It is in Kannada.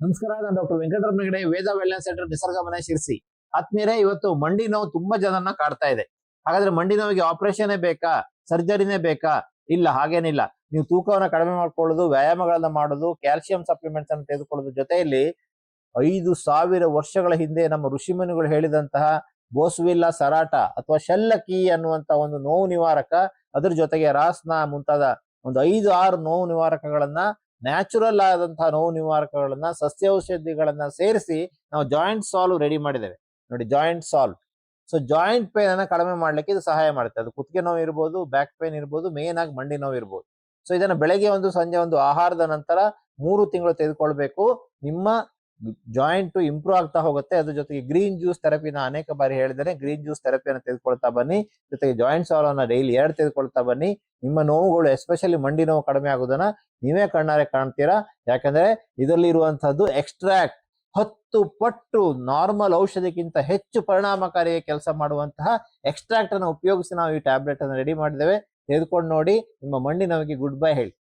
ನಮಸ್ಕಾರ, ನಾನು ಡಾಕ್ಟರ್ ವೆಂಕಟರಮಣ ಹೆಗಡೆ, ವೇದ ವೆಲ್ನೆಸ್ ಸೆಂಟರ್, ನಿಸರ್ಗ ಮನೆ, ಶಿರ್ಸಿ. ಆತ್ಮೀಯರೇ, ಇವತ್ತು ಮಂಡಿ ನೋವು ತುಂಬಾ ಜನರನ್ನ ಕಾಡ್ತಾ ಇದೆ. ಹಾಗಾದ್ರೆ ಮಂಡಿ ನೋವಿಗೆ ಆಪರೇಷನ್ ಬೇಕಾ, ಸರ್ಜರಿನೇ ಬೇಕಾ? ಇಲ್ಲ, ಹಾಗೇನಿಲ್ಲ. ನೀವು ತೂಕವನ್ನ ಕಡಿಮೆ ಮಾಡ್ಕೊಳ್ಳೋದು, ವ್ಯಾಯಾಮಗಳನ್ನ ಮಾಡೋದು, ಕ್ಯಾಲ್ಸಿಯಂ ಸಪ್ಲಿಮೆಂಟ್ಸ್ ಅನ್ನು ತೆಗೆದುಕೊಳ್ಳೋದು ಜೊತೆಯಲ್ಲಿ 5,000 ವರ್ಷಗಳ ಹಿಂದೆ ನಮ್ಮ ಋಷಿಮುನಿಗಳು ಹೇಳಿದಂತಹ ಬೋಸ್ವಿಲ್ಲಾ ಸರಾಟ ಅಥವಾ ಶಲ್ಲಕಿ ಅನ್ನುವಂತ ಒಂದು ನೋವು ನಿವಾರಕ, ಅದ್ರ ಜೊತೆಗೆ ರಾಸ್ನ ಮುಂತಾದ ಒಂದು 5-6 ನೋವು ನಿವಾರಕಗಳನ್ನ, ನ್ಯಾಚುರಲ್ ಆದಂತಹ ನೋವು ನಿವಾರಕಗಳನ್ನ, ಸಸ್ಯೌಷಧಿಗಳನ್ನ ಸೇರಿಸಿ ನಾವು ಜಾಯಿಂಟ್ ಸಾಲ್ವ್ ರೆಡಿ ಮಾಡಿದ್ದೇವೆ. ನೋಡಿ, joint solve. So joint pain ಅನ್ನ ಕಡಿಮೆ ಮಾಡ್ಲಿಕ್ಕೆ ಇದು ಸಹಾಯ ಮಾಡುತ್ತೆ. ಅದು ಕುತ್ತಿಗೆ ನೋವು ಇರ್ಬೋದು, ಬ್ಯಾಕ್ ಪೇನ್ ಇರ್ಬೋದು, ಮೇನ್ ಆಗಿ ಮಂಡಿ ನೋವು ಇರ್ಬೋದು. ಸೊ ಇದನ್ನ ಬೆಳಗ್ಗೆ ಒಂದು, ಸಂಜೆ ಒಂದು, ಆಹಾರದ ನಂತರ 3 ತಿಂಗಳು ತೆಗೆದುಕೊಳ್ಬೇಕು. ನಿಮ್ಮ ಜಾಯಿಂಟ್ ಇಂಪ್ರೂವ್ ಆಗ್ತಾ ಹೋಗುತ್ತೆ. ಅದ್ರ ಜೊತೆಗೆ ಗ್ರೀನ್ ಜ್ಯೂಸ್ ಥೆರಪಿನ ಅನೇಕ ಬಾರಿ ಹೇಳಿದರೆ, ಗ್ರೀನ್ ಜ್ಯೂಸ್ ಥೆರಪಿಯನ್ನು ತೆಗೆದುಕೊಳ್ತಾ ಬನ್ನಿ. ಜೊತೆಗೆ ಜಾಯಿಂಟ್ ಸಾಲ್ವ್ ಅನ್ನ ಡೈಲಿ 2 ತೆಗೆದುಕೊಳ್ತಾ ಬನ್ನಿ. ನಿಮ್ಮ ನೋವುಗಳು, ಎಸ್ಪೆಷಲಿ ಮಂಡಿ ನೋವು ಕಡಿಮೆ ಆಗೋದನ್ನ ನೀವೇ ಕಣ್ಣಾರೆ ಕಾಣ್ತೀರಾ. ಯಾಕಂದ್ರೆ ಇದರಲ್ಲಿ ಇರುವಂತಹದ್ದು ಎಕ್ಸ್ಟ್ರಾಕ್ಟ್ 10 ಪಟ್ಟು ನಾರ್ಮಲ್ ಔಷಧಿಗಿಂತ ಹೆಚ್ಚು ಪರಿಣಾಮಕಾರಿಯಾಗಿ ಕೆಲಸ ಮಾಡುವಂತಹ ಎಕ್ಸ್ಟ್ರಾಕ್ಟ್ ಅನ್ನು ಉಪಯೋಗಿಸಿ ನಾವು ಈ ಟ್ಯಾಬ್ಲೆಟ್ ಅನ್ನು ರೆಡಿ ಮಾಡಿದ್ದೇವೆ. ತೆಗೆದುಕೊಂಡು ನೋಡಿ, ನಿಮ್ಮ ಮಂಡಿ ನೋವಿಗೆ ಗುಡ್ ಬೈ ಹೇಳಿ.